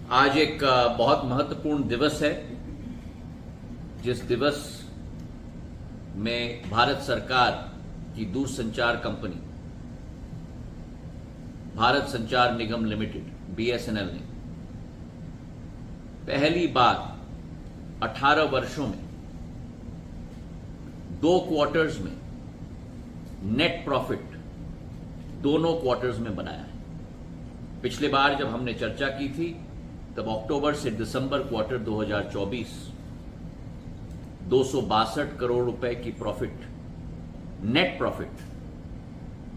आज एक बहुत महत्वपूर्ण दिवस है, जिस दिवस में भारत सरकार की दूरसंचार कंपनी भारत संचार निगम लिमिटेड बीएसएनएल ने पहली बार 18 वर्षों में 2 क्वार्टर्स में नेट प्रॉफिट दोनों क्वार्टर्स में बनाया है। पिछले बार जब हमने चर्चा की थी तब अक्टूबर से दिसंबर क्वार्टर 2024 262 करोड़ रुपए की प्रॉफिट, नेट प्रॉफिट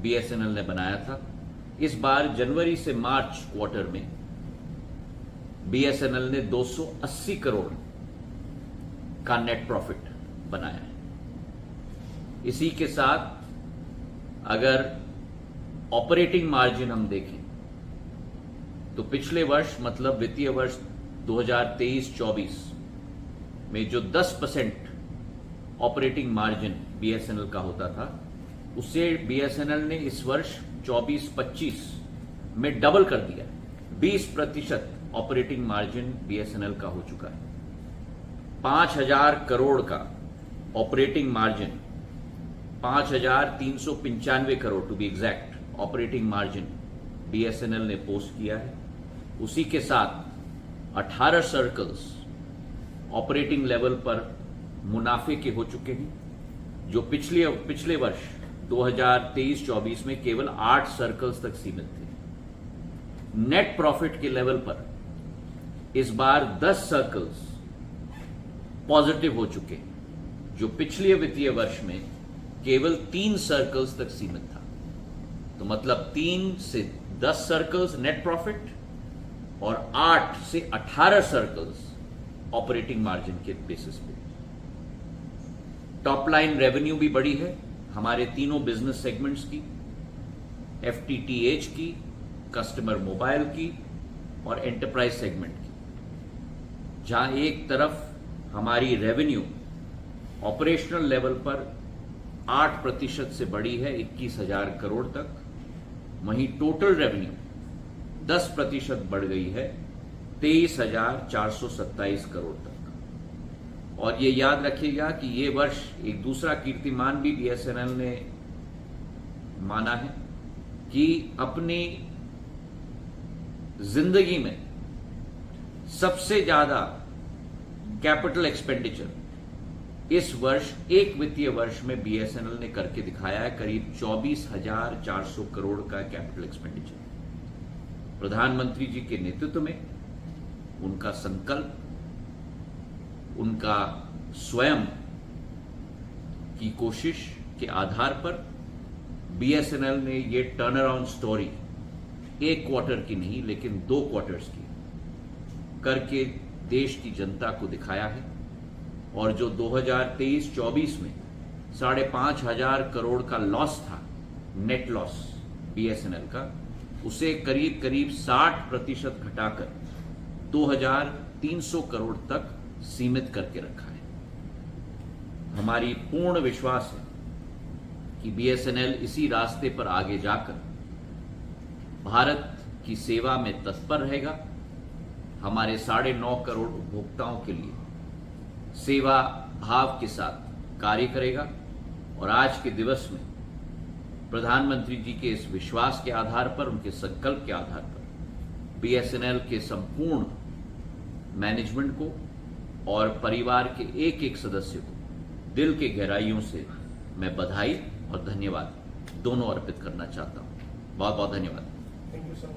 बीएसएनएल ने बनाया था। इस बार जनवरी से मार्च क्वार्टर में बीएसएनएल ने 280 करोड़ का नेट प्रॉफिट बनाया है। इसी के साथ अगर ऑपरेटिंग मार्जिन हम देखें तो पिछले वर्ष मतलब वित्तीय वर्ष 2023-24 में जो 10% ऑपरेटिंग मार्जिन बीएसएनएल का होता था, उसे बीएसएनएल ने इस वर्ष 24-25 में डबल कर दिया। 20% ऑपरेटिंग मार्जिन बीएसएनएल का हो चुका है। 5,000 करोड़ का operating margin, 5,395 crore to be exact operating margin BSNL ने पोस्ट किया है। उसी के साथ 18 सर्कल्स ऑपरेटिंग लेवल पर मुनाफे के हो चुके हैं, जो पिछले वर्ष 2023-24 में केवल 8 सर्कल्स तक सीमित थे। नेट प्रॉफिट के लेवल पर इस बार 10 सर्कल्स पॉजिटिव हो चुके हैं, जो पिछले वित्तीय वर्ष में केवल 3 सर्कल्स तक सीमित था। तो मतलब 3 से 10 सर्कल्स नेट प्रॉफिट और 8 से 18 सर्कल्स ऑपरेटिंग मार्जिन के बेसिस पे। टॉप लाइन रेवेन्यू भी बढ़ी है हमारे तीनों बिजनेस सेगमेंट्स की, एफटीटीएच की, कस्टमर मोबाइल की और एंटरप्राइज सेगमेंट की। जहां एक तरफ हमारी रेवेन्यू ऑपरेशनल लेवल पर 8% से बढ़ी है 21,000 करोड़ तक, वहीं टोटल रेवेन्यू 10% बढ़ गई है 23,427 करोड़ तक। और ये याद रखिएगा कि ये वर्ष एक दूसरा कीर्तिमान भी बीएसएनएल ने माना है कि अपनी जिंदगी में सबसे ज्यादा कैपिटल एक्सपेंडिचर इस वर्ष एक वित्तीय वर्ष में बीएसएनएल ने करके दिखाया है। करीब 24,400 करोड़ का कैपिटल एक्सपेंडिचर। प्रधानमंत्री जी के नेतृत्व में उनका संकल्प, उनका स्वयं की कोशिश के आधार पर बीएसएनएल ने ये टर्न अराउंड स्टोरी एक क्वार्टर की नहीं लेकिन 2 क्वार्टर्स की करके देश की जनता को दिखाया है। और जो 2023-24 में 5,500 करोड़ का लॉस था, नेट लॉस बीएसएनएल का, उसे करीब 60% घटाकर 2,300 करोड़ तक सीमित करके रखा है। हमारी पूर्ण विश्वास है कि बीएसएनएल इसी रास्ते पर आगे जाकर भारत की सेवा में तत्पर रहेगा, हमारे 9.5 करोड़ उपभोक्ताओं के लिए सेवा भाव के साथ कार्य करेगा। और आज के दिवस में प्रधानमंत्री जी के इस विश्वास के आधार पर, उनके संकल्प के आधार पर बीएसएनएल के संपूर्ण मैनेजमेंट को और परिवार के एक एक सदस्य को दिल के गहराइयों से मैं बधाई और धन्यवाद दोनों अर्पित करना चाहता हूं। बहुत बहुत धन्यवाद। Thank you sir.